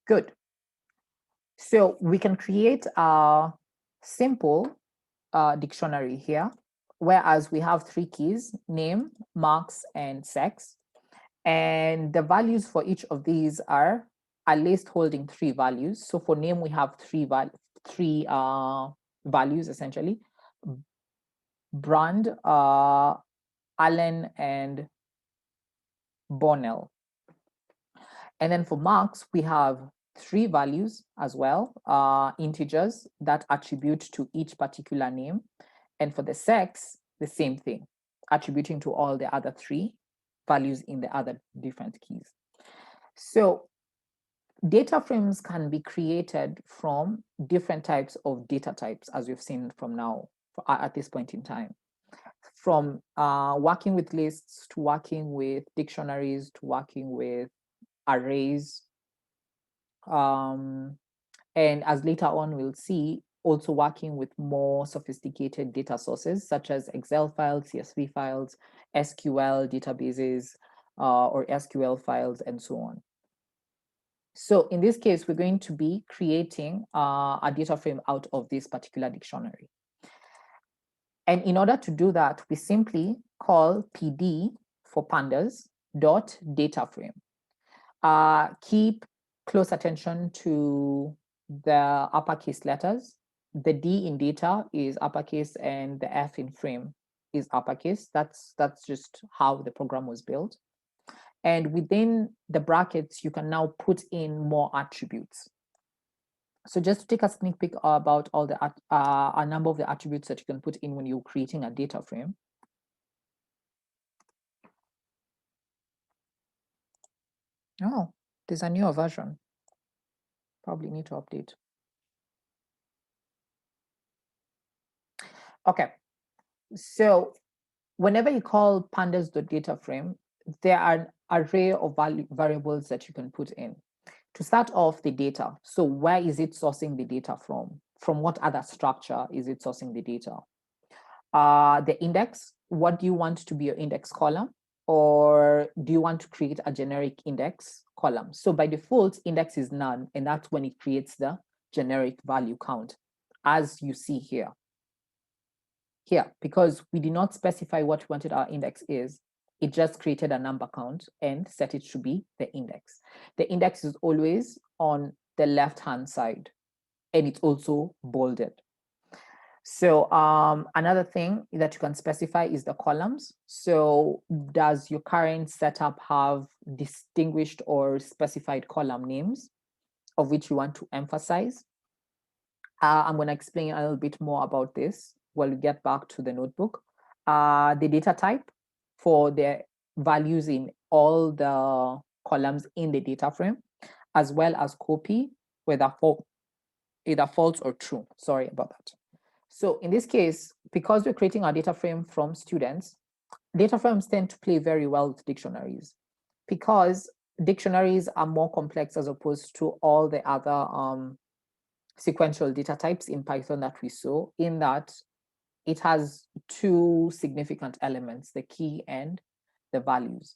Good. So we can create a simple dictionary here, whereas we have three keys: name, marks, and sex. And the values for each of these are a list holding three values. So for name, we have three values essentially: Brand, Allen, and Bonnell. And then for marks, we have three values as well, integers that attribute to each particular name. And for the sex, the same thing, attributing to all the other three values in the other different keys. So data frames can be created from different types of data types, as we've seen from now at this point in time. From working with lists to working with dictionaries to working with arrays. And as later on we'll see, also working with more sophisticated data sources such as Excel files, CSV files, SQL databases, or SQL files, and so on. So in this case, we're going to be creating a data frame out of this particular dictionary. And in order to do that, we simply call PD for pandas dot data frame. Keep close attention to the uppercase letters. The D in data is uppercase and the F in frame is uppercase. That's just how the program was built. And within the brackets, you can now put in more attributes. So just to take a sneak peek about all the a number of the attributes that you can put in when you're creating a data frame. Oh, there's a newer version. Probably need to update. Okay, so whenever you call pandas.data frame, there are an array of variables that you can put in. To start off, the data. So where is it sourcing the data from? From what other structure is it sourcing the data? The index, what do you want to be your index column? Or do you want to create a generic index column? So by default, index is none, and that's when it creates the generic value count, as you see here. Here, because we did not specify what we wanted our index is, it just created a number count and set it to be the index. The index is always on the left-hand side, and it's also bolded. So another thing that you can specify is the columns. So does your current setup have distinguished or specified column names of which you want to emphasize? I'm going to explain a little bit more about this when we get back to the notebook. The data type for the values in all the columns in the data frame, as well as copy, whether either false or true. Sorry about that. So in this case, because we're creating our data frame from students, data frames tend to play very well with dictionaries because dictionaries are more complex as opposed to all the other sequential data types in Python that we saw, in that it has two significant elements, the key and the values.